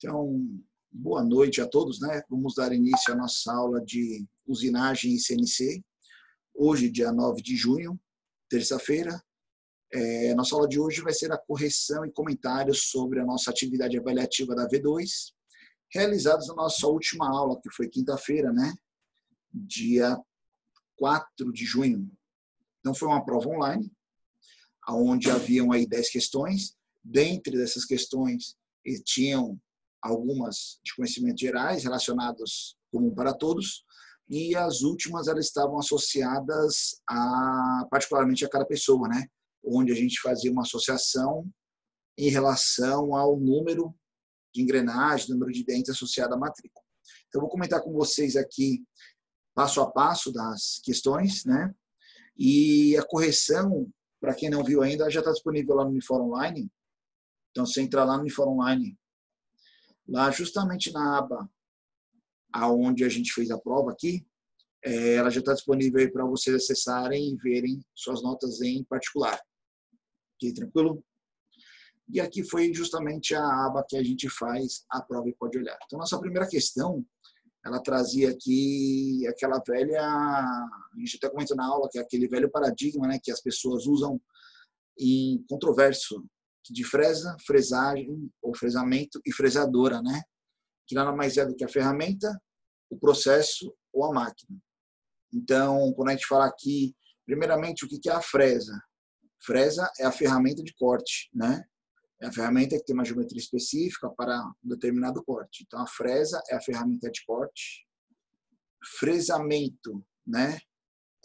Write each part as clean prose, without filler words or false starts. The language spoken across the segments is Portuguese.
Então, boa noite a todos, né? Vamos dar início à nossa aula de usinagem e CNC. Hoje, dia 9 de junho, terça-feira. Nossa aula de hoje vai ser a correção e comentários sobre a nossa atividade avaliativa da V2, realizados na nossa última aula, que foi quinta-feira, né? Dia 4 de junho. Então, foi uma prova online, onde haviam aí 10 questões. Dentre dessas questões, tinham algumas de conhecimentos gerais relacionados comum para todos, e as últimas elas estavam associadas particularmente a cada pessoa, né? Onde a gente fazia uma associação em relação ao número de engrenagem, número de dentes associado à matrícula. Então, eu vou comentar com vocês aqui passo a passo das questões, né? E a correção, para quem não viu ainda, já está disponível lá no Unifor Online. Então, você entrar lá no Unifor Online, lá justamente na aba aonde a gente fez a prova aqui, ela já está disponível para vocês acessarem e verem suas notas em particular. Ok, tranquilo? E aqui foi justamente a aba que a gente faz a prova e pode olhar. Então, nossa primeira questão, ela trazia aqui aquela velha, a gente até comentou na aula, que é aquele velho paradigma, né, que as pessoas usam em controverso, de fresa, fresagem ou fresamento e fresadora, né? Que nada mais é do que a ferramenta, o processo ou a máquina. Então, quando a gente fala aqui, primeiramente, o que é a fresa? Fresa é a ferramenta de corte, né? É a ferramenta que tem uma geometria específica para um determinado corte. Então, a fresa é a ferramenta de corte. Fresamento, né?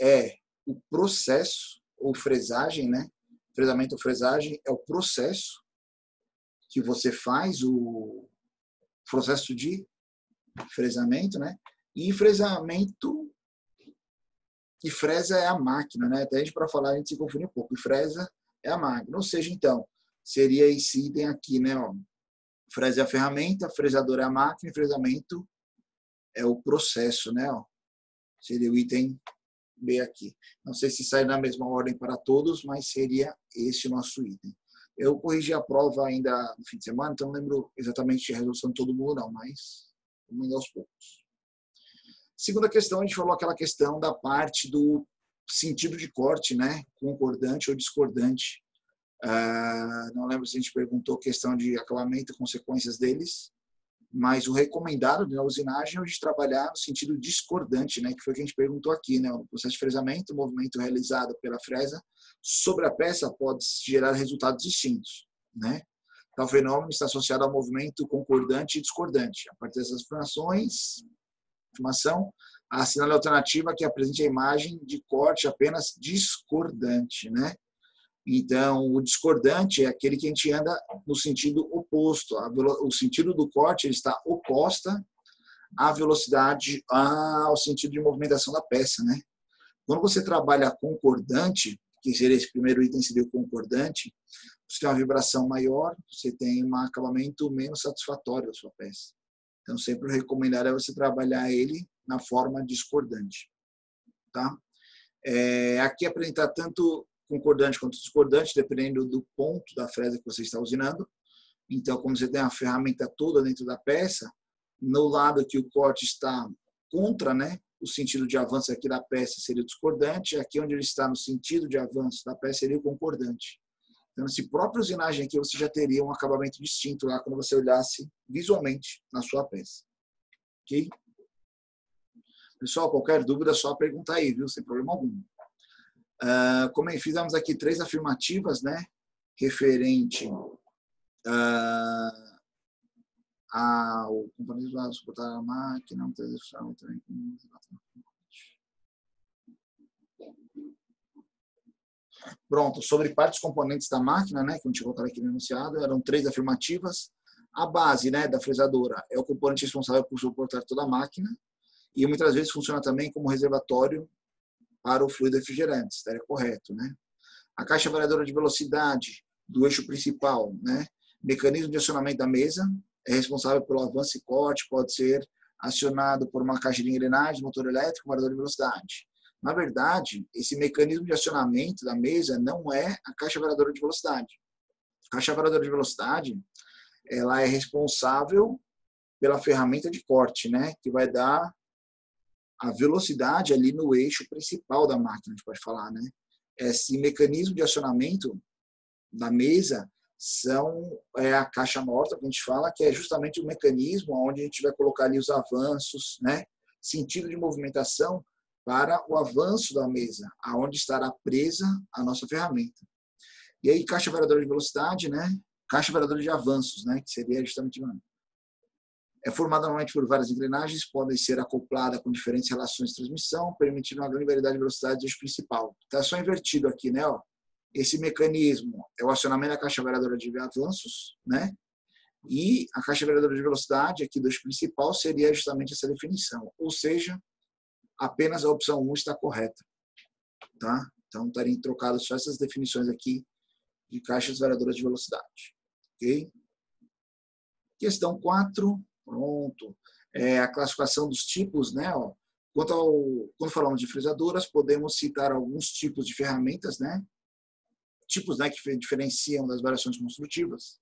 É o processo ou fresagem, né? Fresamento ou fresagem é o processo que você faz, o processo de fresamento, né? E fresamento e fresa é a máquina, né? Até a gente, para falar, a gente se confunde um pouco. E fresa é a máquina. Ou seja, então, seria esse item aqui, né? Ó, fresa é a ferramenta, fresador é a máquina e fresamento é o processo, né? Ó, seria o item B aqui. Não sei se sai na mesma ordem para todos, mas seria esse o nosso item. Eu corrigi a prova ainda no fim de semana, então não lembro exatamente a resolução de todo mundo, não, mas vamos indo aos poucos. Segunda questão, a gente falou aquela questão da parte do sentido de corte, né? Concordante ou discordante. Não lembro se a gente perguntou questão de acabamento e consequências deles, mas o recomendado na usinagem é a gente trabalhar no sentido discordante, né? Que foi o que a gente perguntou aqui, né? O processo de fresamento, o movimento realizado pela fresa sobre a peça pode gerar resultados distintos, né? Tal fenômeno está associado ao movimento concordante e discordante. A partir dessas informação, a assinale alternativa que apresente a imagem de corte apenas discordante, né? Então, o discordante é aquele que a gente anda no sentido oposto. O sentido do corte ele está oposta à velocidade, ao sentido de movimentação da peça, né? Quando você trabalha concordante, que seria esse primeiro item, seria o concordante, você tem uma vibração maior, você tem um acabamento menos satisfatório da sua peça. Então, sempre o recomendado é você trabalhar ele na forma discordante. Tá? Aqui apresentar tanto concordante quanto discordante, dependendo do ponto da fresa que você está usinando. Então, como você tem a ferramenta toda dentro da peça, no lado que o corte está contra, né, o sentido de avanço aqui da peça seria o discordante, aqui onde ele está no sentido de avanço da peça seria o concordante. Então, nesse próprio usinagem aqui, você já teria um acabamento distinto lá quando você olhasse visualmente na sua peça. Ok? Pessoal, qualquer dúvida, é só perguntar aí, viu? Sem problema algum. Como fizemos aqui 3 afirmativas, né? Referente ao componente do lado suportar a máquina, também. Pronto, sobre partes componentes da máquina, né? Que a gente vai colocar aqui no enunciado, eram 3 afirmativas. A base, né, da fresadora é o componente responsável por suportar toda a máquina e muitas vezes funciona também como reservatório para o fluido refrigerante, estaria correto, né? A caixa variadora de velocidade do eixo principal, né? Mecanismo de acionamento da mesa é responsável pelo avanço e corte, pode ser acionado por uma caixa de engrenagem, motor elétrico, variador de velocidade. Na verdade, esse mecanismo de acionamento da mesa não é a caixa variadora de velocidade. A caixa variadora de velocidade, ela é responsável pela ferramenta de corte, né? Que vai dar a velocidade ali no eixo principal da máquina, a gente pode falar, né? Esse mecanismo de acionamento da mesa é a caixa morta, que a gente fala, que é justamente o mecanismo onde a gente vai colocar ali os avanços, né? Sentido de movimentação para o avanço da mesa, aonde estará presa a nossa ferramenta. E aí, caixa variadora de velocidade, né? Caixa variadora de avanços, né? Que seria justamente é formada normalmente por várias engrenagens, podem ser acopladas com diferentes relações de transmissão, permitindo uma grande variedade de velocidades do eixo principal. Está só invertido aqui, né? Ó. Esse mecanismo é o acionamento da caixa variadora de avanços, né? E a caixa variadora de velocidade aqui do eixo principal seria justamente essa definição. Ou seja, apenas a opção 1 está correta. Tá? Então, estariam trocadas só essas definições aqui de caixas variadoras de velocidade. Ok? Questão 4. Pronto. É a classificação dos tipos, né? Ó. Quando falamos de fresadoras, podemos citar alguns tipos de ferramentas, né? Tipos, né, que diferenciam das variações construtivas.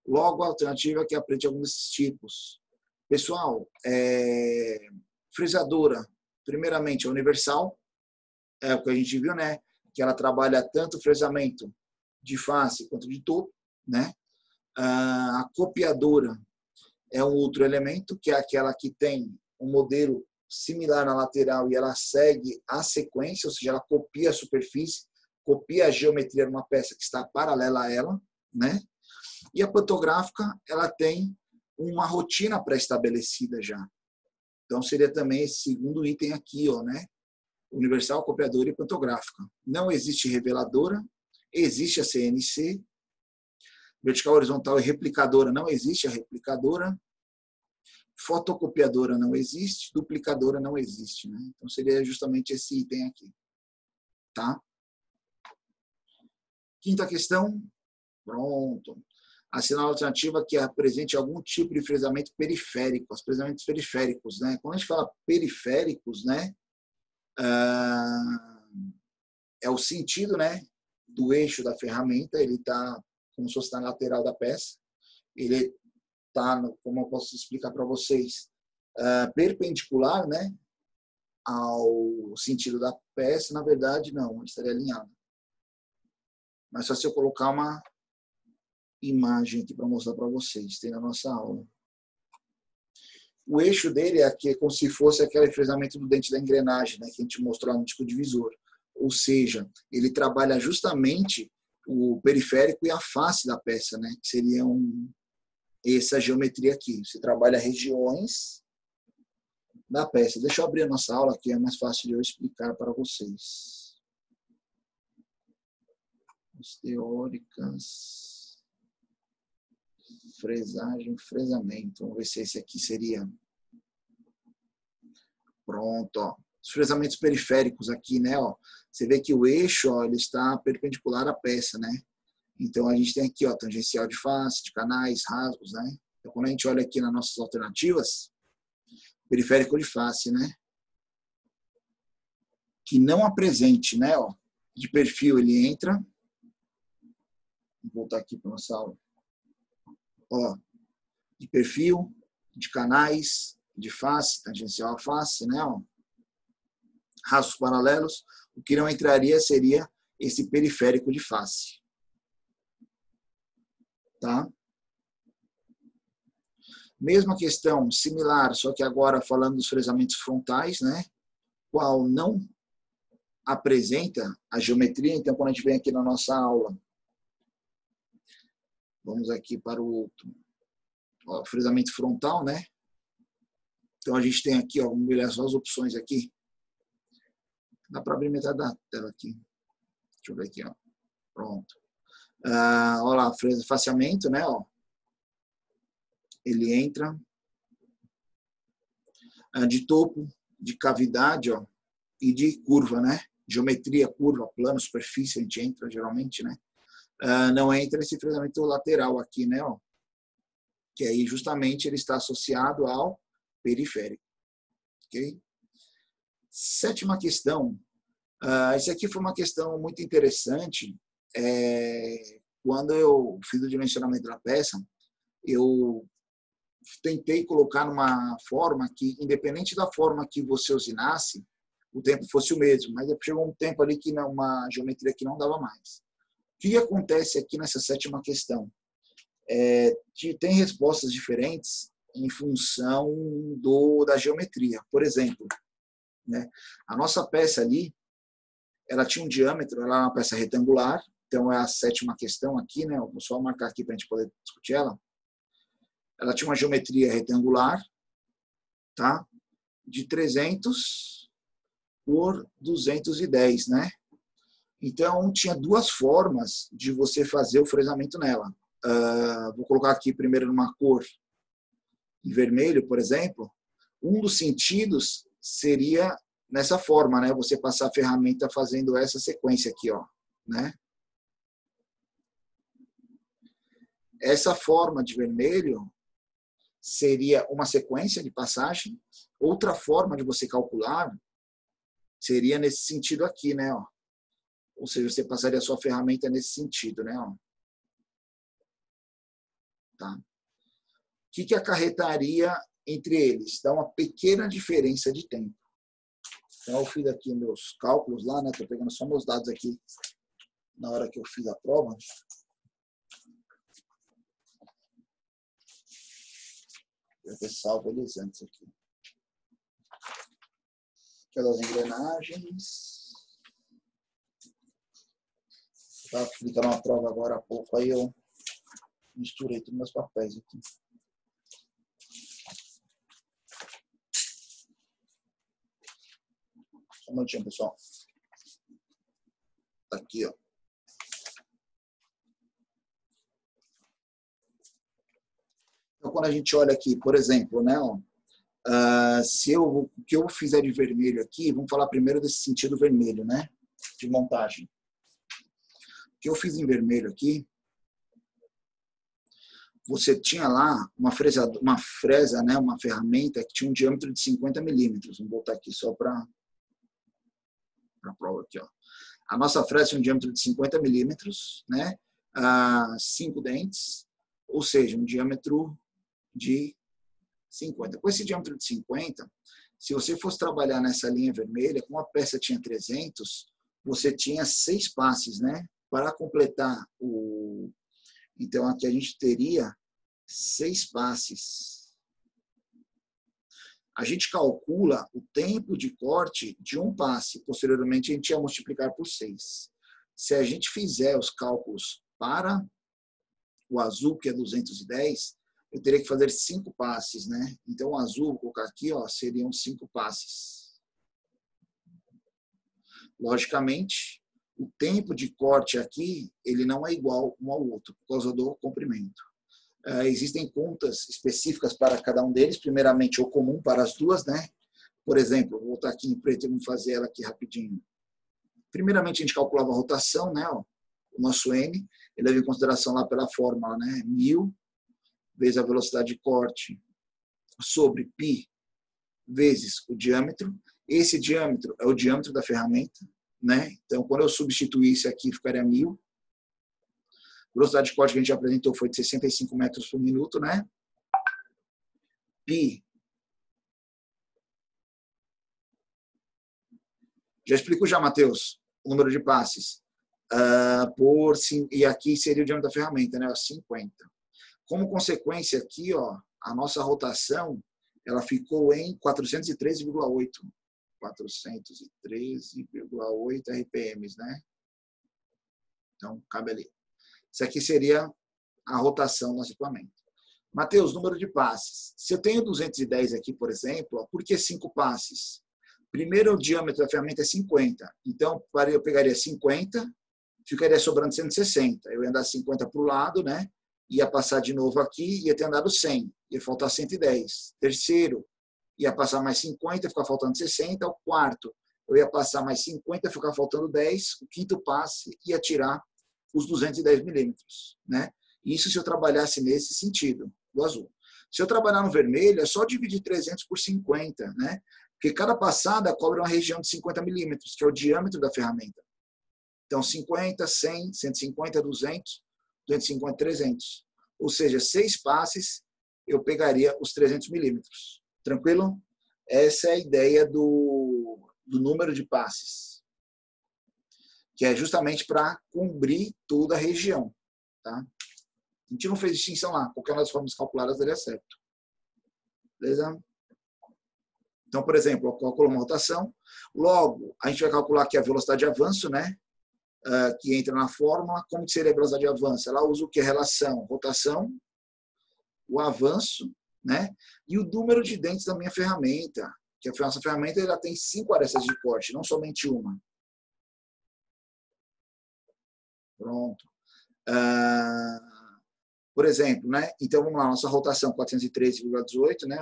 Logo, a alternativa é que aprende alguns desses tipos. Pessoal, fresadora, primeiramente, é universal, é o que a gente viu, né? Que ela trabalha tanto o fresamento de face quanto de topo, né? A copiadora é um outro elemento, que é aquela que tem um modelo similar na lateral e ela segue a sequência, ou seja, ela copia a superfície, copia a geometria de uma peça que está paralela a ela, né? E a pantográfica, ela tem uma rotina pré-estabelecida já. Então, seria também esse segundo item aqui, ó, né? Universal, copiadora e pantográfica. Não existe reveladora, existe a CNC. Vertical, horizontal e replicadora, não existe a replicadora. Fotocopiadora não existe, duplicadora não existe, né? Então, seria justamente esse item aqui. Tá? Quinta questão. Pronto. Assinar a alternativa que apresente algum tipo de fresamento periférico, os fresamentos periféricos, né? Quando a gente fala periféricos, né? É o sentido, né? Do eixo da ferramenta, ele está como se fosse na lateral da peça. Ele está, como eu posso explicar para vocês, perpendicular, né? Ao sentido da peça, na verdade, não, estaria alinhado. Mas só se eu colocar uma imagem aqui para mostrar para vocês, tem na nossa aula. O eixo dele é aqui, como se fosse aquele fresamento do dente da engrenagem, né, que a gente mostrou no disco divisor. Ou seja, ele trabalha justamente o periférico e a face da peça, né, que seria essa geometria aqui. Você trabalha regiões da peça. Deixa eu abrir a nossa aula, que é mais fácil de eu explicar para vocês. As teóricas. Fresagem, fresamento. Vamos ver se esse aqui seria. Pronto, ó. Os fresamentos periféricos aqui, né? Ó. Você vê que o eixo, ó, ele está perpendicular à peça, né? Então, a gente tem aqui, ó, tangencial de face, de canais, rasgos, né? Então, quando a gente olha aqui nas nossas alternativas, periférico de face, né? Que não apresente, né? Ó, de perfil, ele entra. Vou voltar aqui para a nossa aula. Ó, de perfil, de canais, de face, tangencial à face, né? Ó. Rastros paralelos. O que não entraria seria esse periférico de face. Tá? Mesma questão, similar, só que agora falando dos fresamentos frontais, né? Qual não apresenta a geometria. Então, quando a gente vem aqui na nossa aula, vamos aqui para o outro. Ó, fresamento frontal, né? Então, a gente tem aqui, ó, vamos ver só as opções aqui. Dá para abrir metade da tela aqui. Deixa eu ver aqui, ó. Pronto. Olha lá, faceamento, né? Ó. Ele entra. De topo, de cavidade, ó, e de curva, né? Geometria, curva, plano, superfície, a gente entra geralmente, né? Não entra esse fresamento lateral aqui, né? Ó, que aí justamente ele está associado ao periférico. Ok? Sétima questão. Essa aqui foi uma questão muito interessante. Quando eu fiz o dimensionamento da peça, eu tentei colocar numa forma que, independente da forma que você usinasse, o tempo fosse o mesmo, mas chegou um tempo ali que uma geometria que não dava mais. O que acontece aqui nessa sétima questão? Tem respostas diferentes em função da geometria. Por exemplo, né, a nossa peça ali, ela tinha um diâmetro, ela é uma peça retangular, então é a sétima questão aqui, né? Vou só marcar aqui para a gente poder discutir ela. Ela tinha uma geometria retangular, tá? De 300 por 210, né? Então, tinha duas formas de você fazer o fresamento nela. Vou colocar aqui primeiro numa cor em vermelho, por exemplo. Um dos sentidos seria nessa forma, né? Você passar a ferramenta fazendo essa sequência aqui, ó, né? Essa forma de vermelho seria uma sequência de passagem. Outra forma de você calcular seria nesse sentido aqui, né? Ó. Ou seja, você passaria a sua ferramenta nesse sentido, né? Ó. Tá? O que acarretaria entre eles? Dá uma pequena diferença de tempo. Então, eu fiz aqui meus cálculos lá, né? Estou pegando só meus dados aqui na hora que eu fiz a prova. Eu ter salvo eles antes aqui. Aquelas engrenagens. Estava explicando uma prova agora há pouco, aí eu misturei todos meus papéis aqui. Só um minutinho, pessoal. Tá aqui, ó. Então, quando a gente olha aqui, por exemplo, né, ó, o que eu fizer de vermelho aqui, vamos falar primeiro desse sentido vermelho, né, de montagem. O que eu fiz em vermelho aqui, você tinha lá uma fresa, né, uma ferramenta que tinha um diâmetro de 50 milímetros. Vamos botar aqui só para a prova aqui, ó. A nossa fresa tinha um diâmetro de 50 milímetros, né, 5 dentes, ou seja, um diâmetro de 50. Com esse diâmetro de 50, se você fosse trabalhar nessa linha vermelha, como a peça tinha 300, você tinha 6 passes, né? Para completar o... Então, aqui a gente teria 6 passes. A gente calcula o tempo de corte de um passe. Posteriormente, a gente ia multiplicar por 6. Se a gente fizer os cálculos para o azul, que é 210, eu teria que fazer 5 passes, né? Então, o azul, vou colocar aqui, ó, seriam 5 passes. Logicamente, o tempo de corte aqui, ele não é igual um ao outro, por causa do comprimento. Existem contas específicas para cada um deles, primeiramente o comum para as duas, né? Por exemplo, vou voltar aqui em preto e vamos fazer ela aqui rapidinho. Primeiramente, a gente calculava a rotação, né? Ó, o nosso N, ele leva em consideração lá pela fórmula, né? 1000 vezes a velocidade de corte sobre π vezes o diâmetro. Esse diâmetro é o diâmetro da ferramenta, né? Então, quando eu substituísse aqui, ficaria 1000. A velocidade de corte que a gente apresentou foi de 65 metros por minuto, né? Π. Já explico já, Matheus, o número de passes. E aqui seria o diâmetro da ferramenta, né? 50. Como consequência aqui, ó, a nossa rotação ela ficou em 413,8. 413,8 RPMs, né? Então, cabe ali. Isso aqui seria a rotação do nosso equipamento. Matheus, número de passes. Se eu tenho 210 aqui, por exemplo, ó, por que 5 passes? Primeiro, o diâmetro da ferramenta é 50. Então, eu pegaria 50, ficaria sobrando 160. Eu ia andar 50 para o lado, né? Ia passar de novo aqui, ia ter andado 100, ia faltar 110. Terceiro, ia passar mais 50, ficar faltando 60. O quarto, eu ia passar mais 50, ficar faltando 10. O quinto passe ia tirar os 210 milímetros, né? Isso se eu trabalhasse nesse sentido, do azul. Se eu trabalhar no vermelho, é só dividir 300 por 50, né? Porque cada passada cobre uma região de 50 milímetros, que é o diâmetro da ferramenta. Então, 50, 100, 150, 200, 250, 300. Ou seja, 6 passes eu pegaria os 300 milímetros. Tranquilo? Essa é a ideia do número de passes, que é justamente para cobrir toda a região. Tá? A gente não fez distinção lá. Qualquer das formas calculadas daria certo. Beleza? Então, por exemplo, eu calculo uma rotação. Logo, a gente vai calcular aqui a velocidade de avanço, né? Que entra na fórmula. Como que seria a velocidade de avanço? Ela usa o que? Relação, rotação, o avanço, né? E o número de dentes da minha ferramenta. Que a nossa ferramenta ela tem 5 arestas de corte, não somente uma. Pronto. Por exemplo, né? Então, vamos lá, nossa rotação 413,18, né?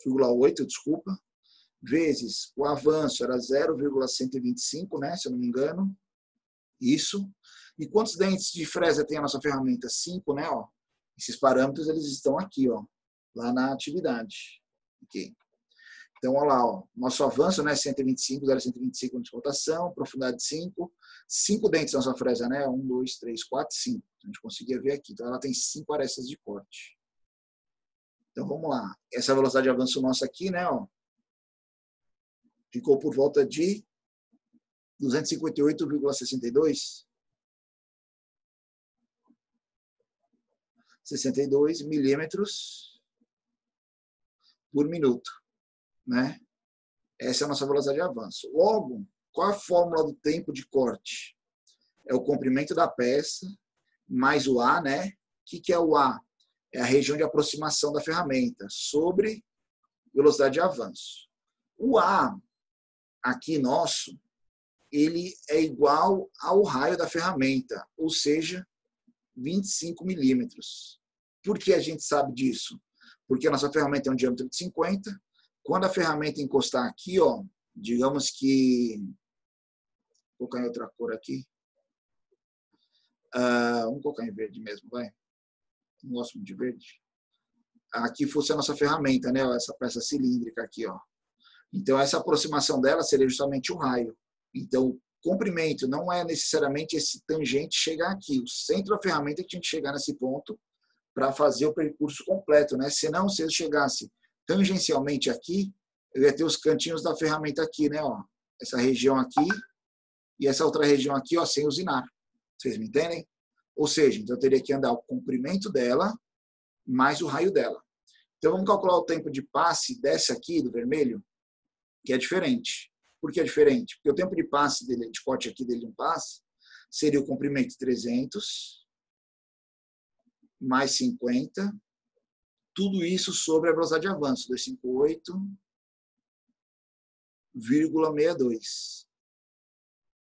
0,8, desculpa, vezes o avanço era 0,125, né? Se eu não me engano. Isso. E quantos dentes de fresa tem a nossa ferramenta? 5, né? Ó. Esses parâmetros, eles estão aqui, ó, lá na atividade. Ok. Então, olha lá, ó, nosso avanço, né? 125, 0,125 de rotação, profundidade 5. 5 dentes na nossa fresa, né? 1, 2, 3, 4, 5. A gente conseguia ver aqui. Então, ela tem 5 arestas de corte. Então, vamos lá. Essa velocidade de avanço nossa aqui, né? Ó, ficou por volta de 258,62. 62 milímetros por minuto, né? Essa é a nossa velocidade de avanço. Logo, qual a fórmula do tempo de corte? É o comprimento da peça mais o A, né? O que é o A? É a região de aproximação da ferramenta sobre velocidade de avanço. O A, aqui nosso, ele é igual ao raio da ferramenta, ou seja, 25 milímetros. Por que a gente sabe disso? Porque a nossa ferramenta tem um diâmetro de 50. Quando a ferramenta encostar aqui, ó, digamos que... Vou colocar em outra cor aqui. Vamos colocar em verde mesmo, vai. Não gosto muito de verde. Aqui fosse a nossa ferramenta, né? Essa peça cilíndrica aqui, ó. Então, essa aproximação dela seria justamente o raio. Então, o comprimento não é necessariamente esse tangente chegar aqui. O centro da ferramenta que tinha que chegar nesse ponto para fazer o percurso completo, né? Senão, se ele chegasse tangencialmente aqui, eu ia ter os cantinhos da ferramenta aqui, né? Ó, essa região aqui e essa outra região aqui, ó, sem usinar. Vocês me entendem? Ou seja, então eu teria que andar o comprimento dela mais o raio dela. Então, vamos calcular o tempo de passe dessa aqui, do vermelho, que é diferente. Por que é diferente? Porque o tempo de passe dele, de corte aqui dele de um passe, seria o comprimento 300 mais 50, tudo isso sobre a velocidade de avanço, 258,62.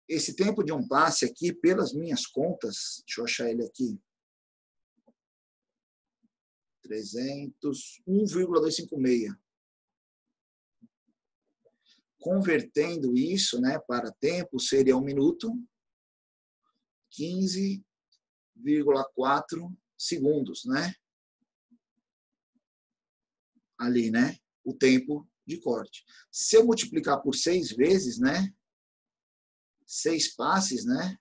Esse tempo de um passe aqui, pelas minhas contas, deixa eu achar ele aqui, 1,256. Convertendo isso, né, para tempo, seria 1 minuto, 15,4 segundos, né? Ali, né? O tempo de corte. Se eu multiplicar por 6 vezes, né? 6 passes, né?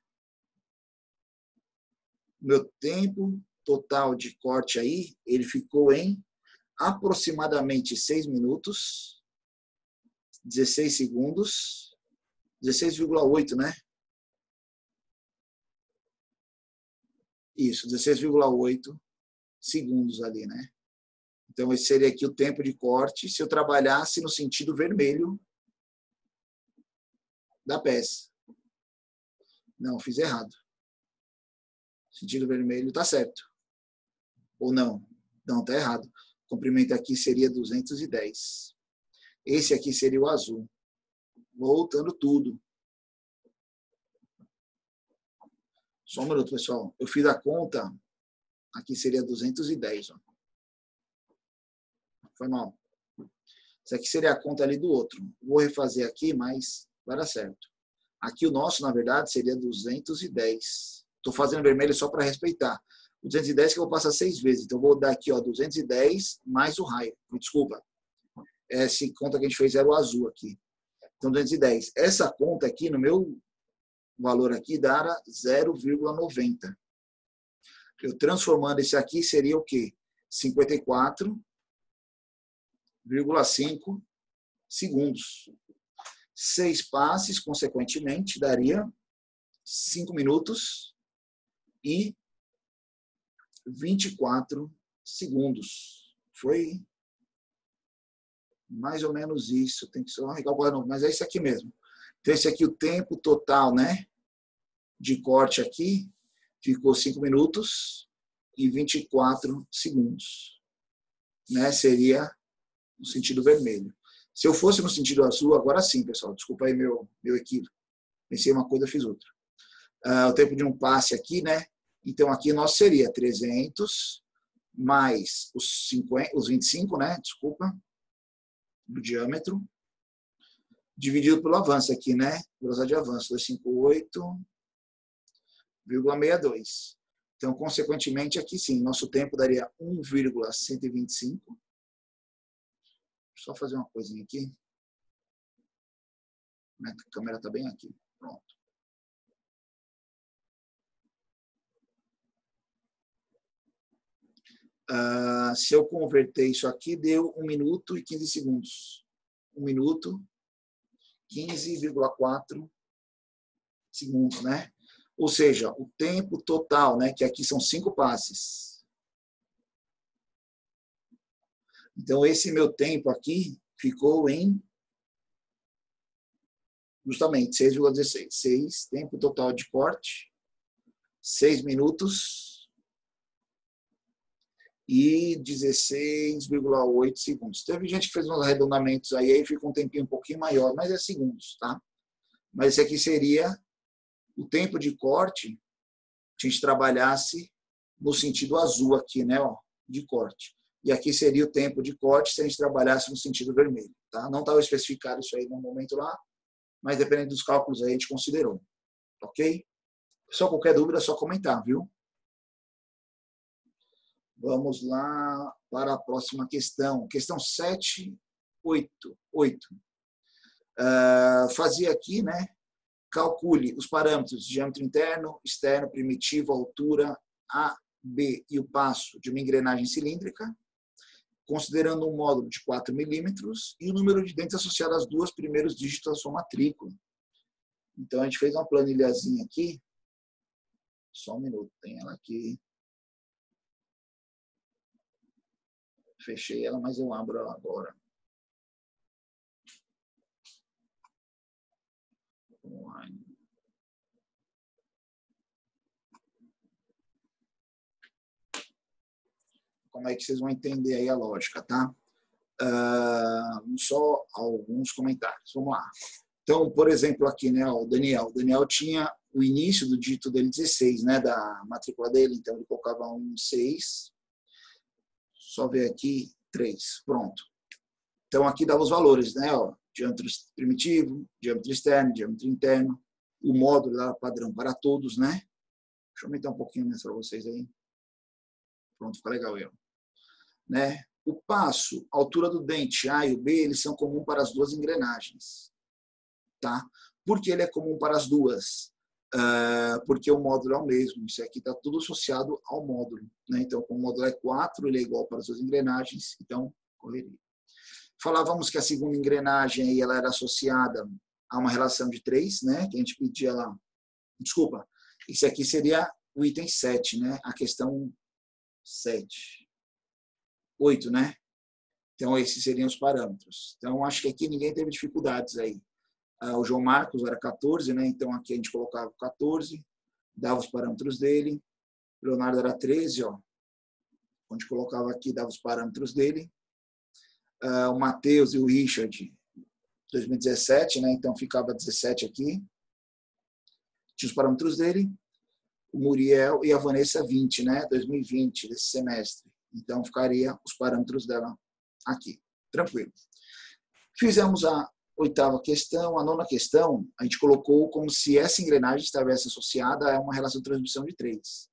Meu tempo total de corte aí, ele ficou em aproximadamente 6 minutos, 16 segundos, 16,8, né? Isso, 16,8 segundos ali, né? Então, esse seria aqui o tempo de corte se eu trabalhasse no sentido vermelho da peça. Não, fiz errado. Sentido vermelho está certo. Ou não? Não, está errado. O comprimento aqui seria 210. Esse aqui seria o azul. Voltando tudo. Só um minuto, pessoal. Eu fiz a conta. Aqui seria 210. Ó. Foi mal. Isso aqui seria a conta ali do outro. Vou refazer aqui, mas vai dar certo. Aqui o nosso, na verdade, seria 210. Estou fazendo vermelho só para respeitar. O 210 que eu vou passar 6 vezes. Então, eu vou dar aqui, ó, 210 mais o raio. Desculpa. Essa conta que a gente fez era o azul aqui. Então, 210. Essa conta aqui, no meu valor aqui, dará 0,90. Eu transformando esse aqui seria o quê? 54,5 segundos. 6 passes, consequentemente, daria 5 minutos e 24 segundos. Foi mais ou menos isso. Tem que só recalcular, mas é isso aqui mesmo. Então, esse aqui, o tempo total, né, de corte aqui, ficou 5 minutos e 24 segundos. Né? Seria no sentido vermelho. Se eu fosse no sentido azul, agora sim, pessoal, desculpa aí meu equívoco. Pensei uma coisa, fiz outra. O tempo de um passe aqui, né? Então, aqui nós seria 300 mais os 25, né? Desculpa, do diâmetro, dividido pelo avanço aqui, né? Velocidade de avanço, 258,62. Então, consequentemente, aqui sim, nosso tempo daria 1,125. Só fazer uma coisinha aqui. A câmera está bem aqui. Pronto. Se eu converter isso aqui, deu 1 minuto e 15 segundos. 1 minuto, 15,4 segundos, né? Ou seja, o tempo total, né? Que aqui são 5 passes. Então, esse meu tempo aqui ficou em justamente 6,16. 6, tempo total de corte, 6 minutos e 16,8 segundos. Teve gente que fez uns arredondamentos aí ficou um tempinho um pouquinho maior, mas é segundos, tá? Mas esse aqui seria o tempo de corte que a gente trabalhasse no sentido azul aqui, né, ó, de corte. E aqui seria o tempo de corte se a gente trabalhasse no sentido vermelho. Tá? Não estava especificado isso aí no momento lá, mas dependendo dos cálculos aí a gente considerou. Ok? Só qualquer dúvida é só comentar, viu? Vamos lá para a próxima questão. Questão 7.8. Fazia aqui, né? Calcule os parâmetros de diâmetro interno, externo, primitivo, altura, A, B e o passo de uma engrenagem cilíndrica, considerando um módulo de 4 milímetros e o número de dentes associado às 2 primeiros dígitos da sua matrícula. Então, a gente fez uma planilhazinha aqui. Só um minuto, tem ela aqui. Fechei ela, mas eu abro ela agora. Online. Como é que vocês vão entender aí a lógica, tá? Só alguns comentários. Vamos lá. Então, por exemplo, aqui, né, o Daniel. O Daniel tinha o início do dígito dele 16, né, da matrícula dele. Então, ele colocava 1, 6. Só ver aqui, 3. Pronto. Então, aqui dava os valores, né? Ó, diâmetro primitivo, diâmetro externo, diâmetro interno. O módulo era padrão para todos, né? Deixa eu aumentar um pouquinho mais para vocês aí. Pronto, fica legal eu. Né? O passo, a altura do dente A e o B, eles são comuns para as duas engrenagens. Tá? Por que ele é comum para as duas? Porque o módulo é o mesmo. Isso aqui está tudo associado ao módulo. Né? Então, como o módulo é 4, ele é igual para as duas engrenagens. Então, correria. Falávamos que a segunda engrenagem aí, ela era associada a uma relação de 3, né? Que a gente pedia lá. Desculpa, esse aqui seria o item 7, né? A questão 7. 8, né? Então, esses seriam os parâmetros. Então, acho que aqui ninguém teve dificuldades aí. O João Marcos era 14, né? Então, aqui a gente colocava 14, dava os parâmetros dele. O Leonardo era 13, ó. Onde colocava aqui, dava os parâmetros dele. O Matheus e o Richard, 2017, né? Então, ficava 17 aqui. Tinha os parâmetros dele. O Muriel e a Vanessa, 20, né? 2020, desse semestre. Então, ficaria os parâmetros dela aqui. Tranquilo. Fizemos a 8ª questão. A 9ª questão, a gente colocou como se essa engrenagem estivesse associada a uma relação de transmissão de 3.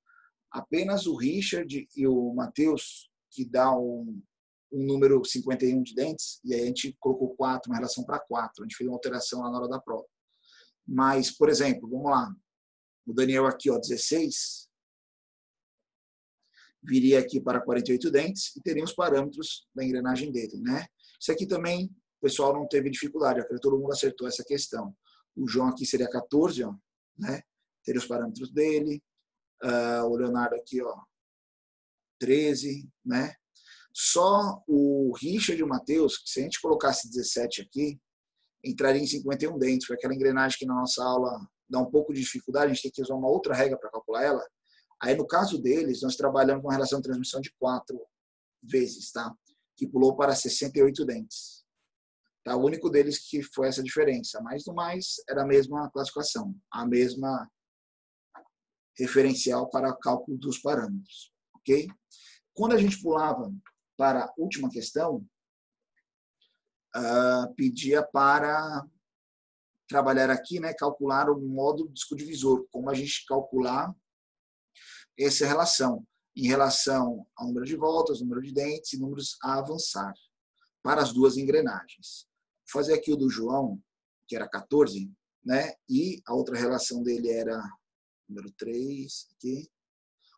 Apenas o Richard e o Matheus, que dá um número 51 de dentes, e aí a gente colocou 4, uma relação para 4. A gente fez uma alteração lá na hora da prova. Mas, por exemplo, vamos lá. O Daniel aqui, ó, 16. viria aqui para 48 dentes e teria os parâmetros da engrenagem dele, né? Isso aqui também o pessoal não teve dificuldade, acredito que todo mundo acertou essa questão. O João aqui seria 14, ó, né? Teria os parâmetros dele. O Leonardo aqui, ó, 13, né? Só o Richard e o Matheus, se a gente colocasse 17 aqui, entraria em 51 dentes, foi aquela engrenagem que na nossa aula dá um pouco de dificuldade, a gente tem que usar uma outra regra para calcular ela. Aí, no caso deles, nós trabalhamos com uma relação de transmissão de 4 vezes, tá? Que pulou para 68 dentes. Tá? O único deles que foi essa diferença, mas no mais era a mesma classificação, a mesma referencial para cálculo dos parâmetros, ok? Quando a gente pulava para a última questão, pedia para trabalhar aqui, né, calcular o módulo disco divisor, como a gente calcular essa relação, em relação ao número de voltas, número de dentes e números a avançar, para as duas engrenagens. Vou fazer aqui o do João, que era 14, né, e a outra relação dele era número 3, aqui,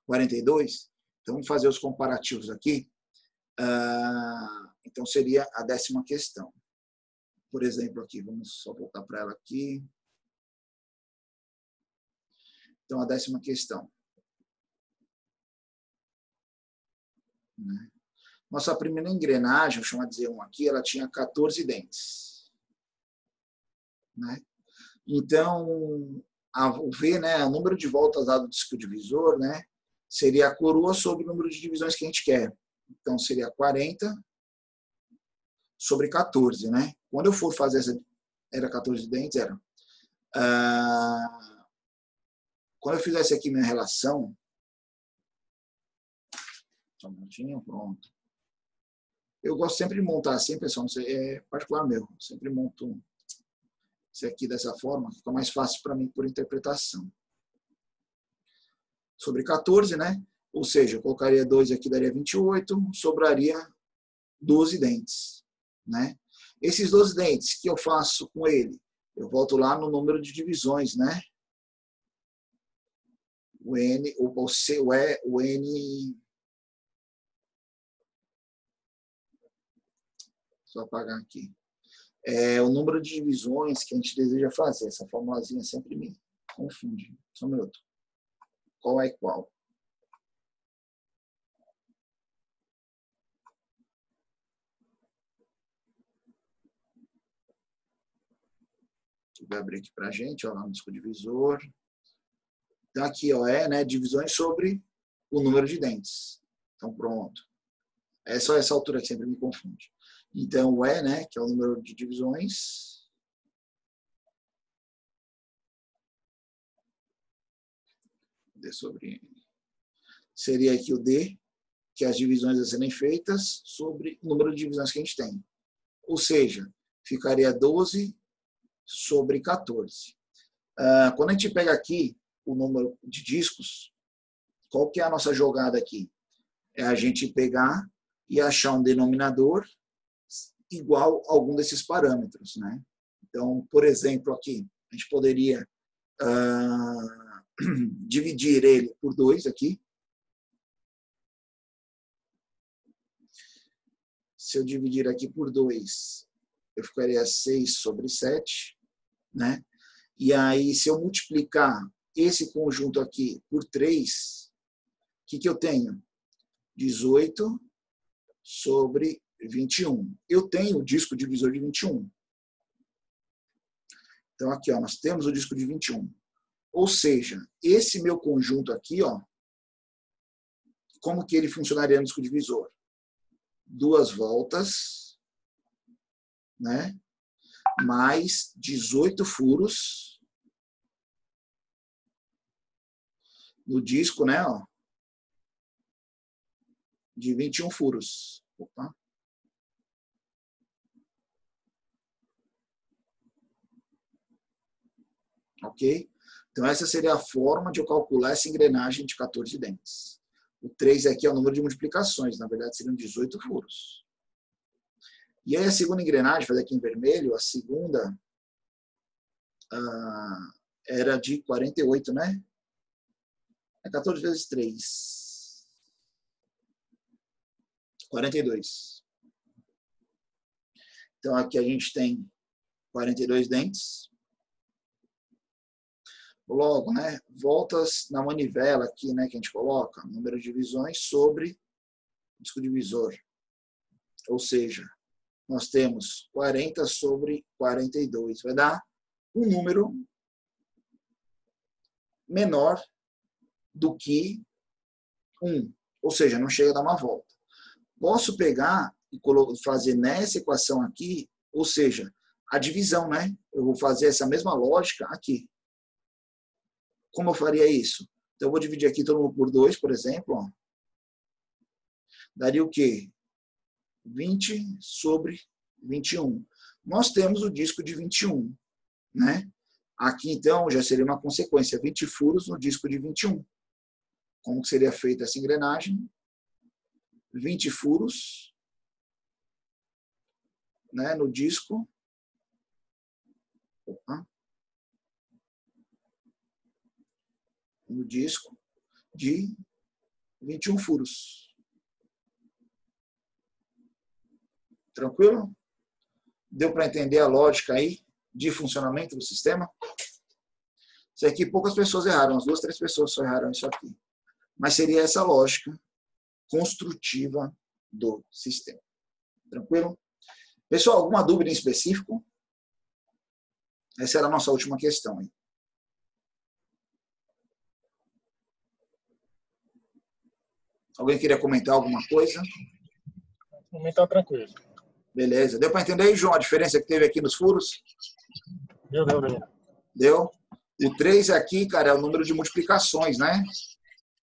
42. Então, vamos fazer os comparativos aqui. Então, seria a 10ª questão. Por exemplo, aqui, vamos só voltar para ela aqui. Então, a 10ª questão. Nossa primeira engrenagem, vou chamar de Z1 aqui, ela tinha 14 dentes. Né? Então, o V, né, o número de voltas dado do disco divisor, né, seria a coroa sobre o número de divisões que a gente quer. Então, seria 40 sobre 14, né? Quando eu for fazer essa, era 14 dentes, era. Quando eu fizesse aqui minha relação, só um minutinho, pronto. Eu gosto sempre de montar assim, pessoal, é particular meu, sempre monto isso aqui dessa forma, fica mais fácil para mim por interpretação. Sobre 14, né? Ou seja, eu colocaria 2 aqui, daria 28, sobraria 12 dentes, né? Esses 12 dentes, que eu faço com ele? Eu volto lá no número de divisões, né? O N, o C, o E, o N... Só apagar aqui. É o número de divisões que a gente deseja fazer. Essa formulazinha sempre me confunde. Só um minuto. Qual é qual? Vou abrir aqui para a gente, ó, lá no disco divisor. Então, aqui, ó, né, divisões sobre o número de dentes. Então, pronto. É só essa altura que sempre me confunde. Então, o E, né, que é o número de divisões. D sobre N. Seria aqui o D, que é as divisões a serem feitas sobre o número de divisões que a gente tem. Ou seja, ficaria 12 sobre 14. Quando a gente pega aqui o número de discos, qual que é a nossa jogada aqui? É a gente pegar e achar um denominador igual a algum desses parâmetros, né? Então, por exemplo, aqui, a gente poderia dividir ele por 2 aqui. Se eu dividir aqui por 2, eu ficaria 6 sobre 7, né? E aí, se eu multiplicar esse conjunto aqui por 3, o que eu tenho? 18 sobre 21. Eu tenho o disco divisor de 21. Então, aqui, ó, nós temos o disco de 21. Ou seja, esse meu conjunto aqui, ó, como que ele funcionaria no disco divisor? 2 voltas, né? Mais 18 furos no disco, né? Ó, de 21 furos. Opa. Ok? Então, essa seria a forma de eu calcular essa engrenagem de 14 dentes. O 3 aqui é o número de multiplicações, na verdade seriam 18 furos. E aí a segunda engrenagem, fazer aqui em vermelho, a segunda era de 48, né? É 14 vezes 3. 42. Então, aqui a gente tem 42 dentes. Logo, né, voltas na manivela aqui, né, que a gente coloca, número de divisões sobre disco divisor. Ou seja, nós temos 40 sobre 42. Vai dar um número menor do que 1. Ou seja, não chega a dar uma volta. Posso pegar e fazer nessa equação aqui, ou seja, a divisão, né? Eu vou fazer essa mesma lógica aqui. Como eu faria isso? Então, eu vou dividir aqui todo mundo por 2, por exemplo. Ó. Daria o quê? 20 sobre 21. Nós temos o disco de 21, né? Aqui, então, já seria uma consequência. 20 furos no disco de 21. Como que seria feita essa engrenagem? 20 furos, né, no disco. Opa. No disco de 21 furos. Tranquilo? Deu para entender a lógica aí de funcionamento do sistema? Isso aqui poucas pessoas erraram, as 2, 3 pessoas só erraram isso aqui. Mas seria essa lógica construtiva do sistema. Tranquilo? Pessoal, alguma dúvida em específico? Essa era a nossa última questão. Hein? Alguém queria comentar alguma coisa? No momento está tranquilo. Beleza. Deu para entender aí, João, a diferença que teve aqui nos furos? Deu. Deu? O 3 aqui, cara, é o número de multiplicações, né?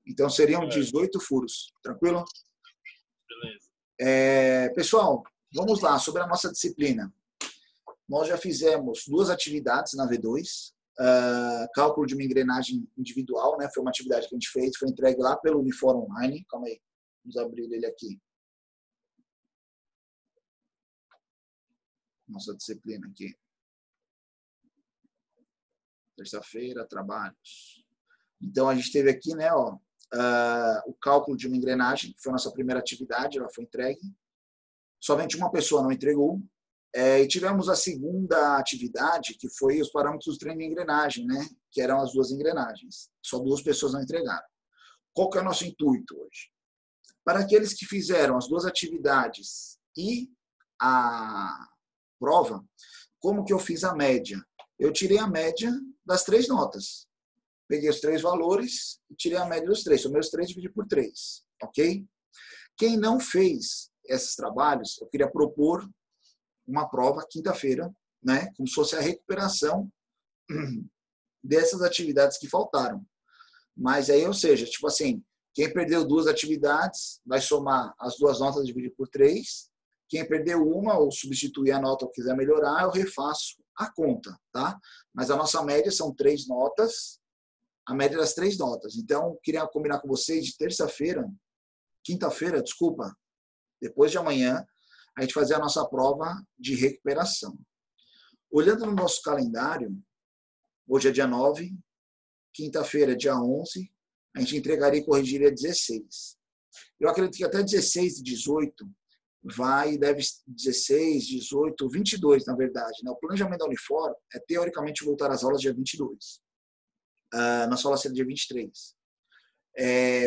Então, seriam 18 furos. Tranquilo? Beleza. Pessoal, vamos lá, sobre a nossa disciplina. Nós já fizemos 2 atividades na V2. Cálculo de uma engrenagem individual, né? Foi uma atividade que a gente fez, foi entregue lá pelo Unifor Online. Calma aí, vamos abrir ele aqui. Nossa disciplina aqui. Terça-feira, trabalhos. Então, a gente teve aqui, né, ó, o cálculo de uma engrenagem, que foi a nossa primeira atividade, ela foi entregue. Somente uma pessoa não entregou. E tivemos a segunda atividade, que foi os parâmetros do treino de engrenagem, né, que eram as 2 engrenagens. Só 2 pessoas não entregaram. Qual que é o nosso intuito hoje? Para aqueles que fizeram as 2 atividades e a prova, como que eu fiz a média? Eu tirei a média das 3 notas. Peguei os 3 valores e tirei a média dos 3. Somei os 3 e dividi por 3. Ok? Quem não fez esses trabalhos, eu queria propor uma prova quinta-feira, né? Como se fosse a recuperação dessas atividades que faltaram. Mas aí, ou seja, tipo assim, quem perdeu 2 atividades vai somar as 2 notas e dividir por 3. Quem perdeu uma ou substituir a nota ou quiser melhorar, eu refaço a conta, tá? Mas a nossa média são 3 notas, a média das 3 notas. Então, queria combinar com vocês de quinta-feira, desculpa, depois de amanhã, a gente fazer a nossa prova de recuperação. Olhando no nosso calendário, hoje é dia 9, quinta-feira, dia 11, a gente entregaria e corrigiria 16. Eu acredito que até 16 e 18 deve 16, 18, 22, na verdade. Né? O planejamento da Unifor é, teoricamente, voltar às aulas dia 22. Nossa aula será dia 23.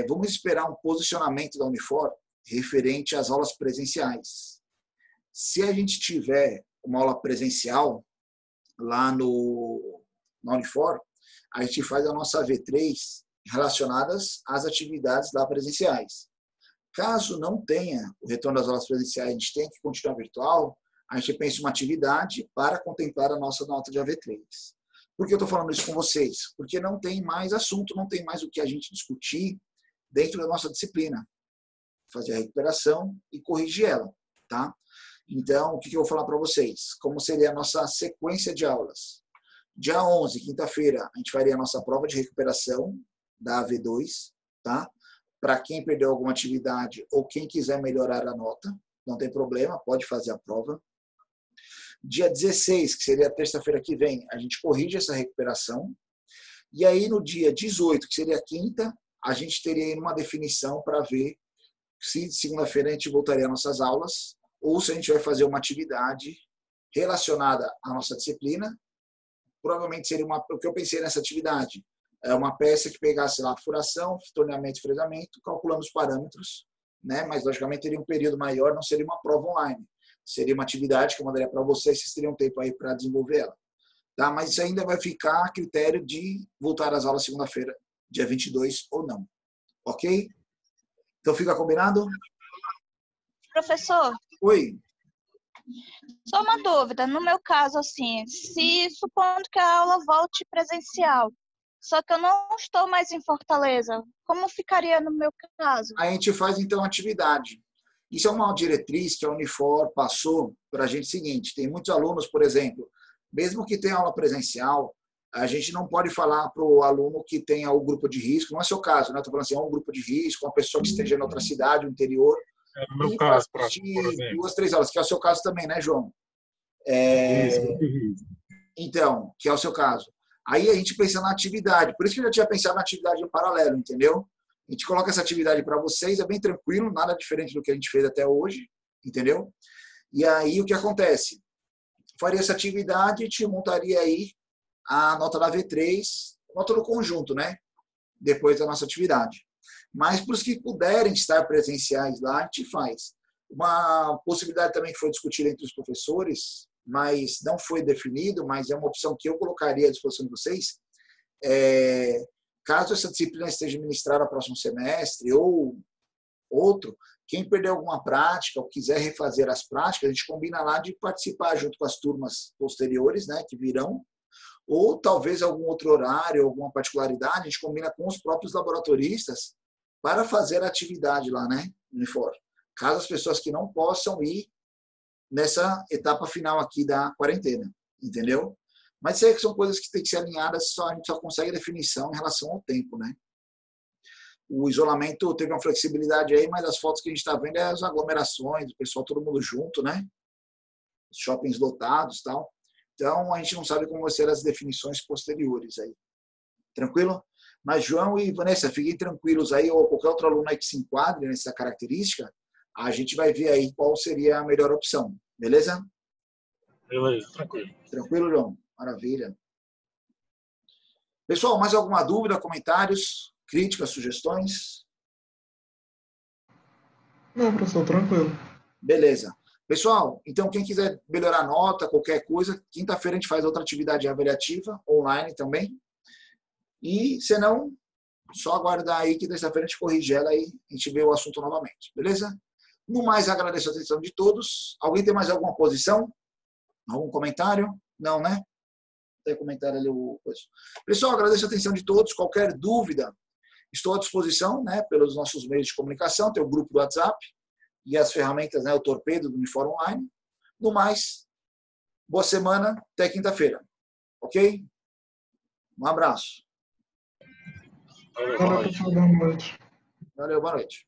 Vamos esperar um posicionamento da Unifor referente às aulas presenciais. Se a gente tiver uma aula presencial lá na Unifor, a gente faz a nossa V3 relacionadas às atividades lá presenciais. Caso não tenha o retorno das aulas presenciais, a gente tem que continuar virtual, a gente pensa uma atividade para contemplar a nossa nota de AV3. Por que eu estou falando isso com vocês? Porque não tem mais assunto, não tem mais o que a gente discutir dentro da nossa disciplina. Fazer a recuperação e corrigir ela, tá? Então, o que eu vou falar para vocês? Como seria a nossa sequência de aulas? Dia 11, quinta-feira, a gente faria a nossa prova de recuperação da AV2, tá? Para quem perdeu alguma atividade ou quem quiser melhorar a nota, não tem problema, pode fazer a prova. Dia 16, que seria a terça-feira que vem, a gente corrige essa recuperação. E aí, no dia 18, que seria a quinta, a gente teria aí uma definição para ver se segunda-feira a gente voltaria às nossas aulas, ou se a gente vai fazer uma atividade relacionada à nossa disciplina. Provavelmente seria o que eu pensei nessa atividade. É uma peça que pegasse lá furação, torneamento e fresamento, calculando os parâmetros, né? Mas, logicamente, teria um período maior, não seria uma prova online. Seria uma atividade que eu mandaria para vocês, vocês teriam tempo aí para desenvolver ela. Tá? Mas isso ainda vai ficar a critério de voltar às aulas segunda-feira, dia 22 ou não. Ok? Então, fica combinado? Professor, Oi. só uma dúvida. No meu caso, assim, se supondo que a aula volte presencial, só que eu não estou mais em Fortaleza, como ficaria no meu caso? A gente faz, então, atividade. Isso é uma diretriz que a Unifor passou para a gente seguinte. Tem muitos alunos, por exemplo, mesmo que tenha aula presencial, a gente não pode falar para o aluno que tenha o grupo de risco, não é seu caso, né? Estou falando assim, é um grupo de risco, uma pessoa que esteja em outra cidade, no interior, No meu caso, por assistir exemplo. 2, 3 aulas, que é o seu caso também, né, João? Isso. Então, que é o seu caso. Aí a gente pensa na atividade, por isso que eu já tinha pensado na atividade em paralelo, entendeu? A gente coloca essa atividade para vocês, é bem tranquilo, nada diferente do que a gente fez até hoje, entendeu? E aí o que acontece? Faria essa atividade e te montaria aí a nota da V3, nota do conjunto, né? Depois da nossa atividade. Mas para os que puderem estar presenciais lá, a gente faz. Uma possibilidade também que foi discutida entre os professores, mas não foi definido, mas é uma opção que eu colocaria à disposição de vocês. Caso essa disciplina esteja ministrada no próximo semestre ou outro, quem perder alguma prática ou quiser refazer as práticas, a gente combina lá de participar junto com as turmas posteriores, né, que virão, ou talvez algum outro horário, alguma particularidade, a gente combina com os próprios laboratoristas para fazer a atividade lá, né, no Unifor. Caso as pessoas que não possam ir nessa etapa final aqui da quarentena, entendeu? Mas isso aí são coisas que têm que ser alinhadas, a gente só consegue definição em relação ao tempo, né? O isolamento teve uma flexibilidade aí, mas as fotos que a gente está vendo é as aglomerações, o pessoal todo mundo junto, né? Os shoppings lotados e tal. Então, a gente não sabe como vão ser as definições posteriores aí. Tranquilo? Mas, João e Vanessa, fiquem tranquilos aí, ou qualquer outro aluno aí que se enquadre nessa característica, a gente vai ver aí qual seria a melhor opção. Beleza? Beleza, tranquilo. Tranquilo, João? Maravilha. Pessoal, mais alguma dúvida, comentários, críticas, sugestões? Não, professor, tranquilo. Beleza. Pessoal, então quem quiser melhorar a nota, qualquer coisa, quinta-feira a gente faz outra atividade avaliativa, online também. E, se não, só aguardar aí que terça-feira a gente corrige ela e a gente vê o assunto novamente. Beleza? No mais, agradeço a atenção de todos. Alguém tem mais alguma posição? Algum comentário? Não, né? Tem comentário ali. Pessoal, agradeço a atenção de todos. Qualquer dúvida, estou à disposição, né, pelos nossos meios de comunicação, tem o grupo do WhatsApp e as ferramentas, né, o torpedo do Unifor Online. No mais, boa semana, até quinta-feira. Ok? Um abraço. Valeu, Valeu, professor, boa noite. Valeu, boa noite.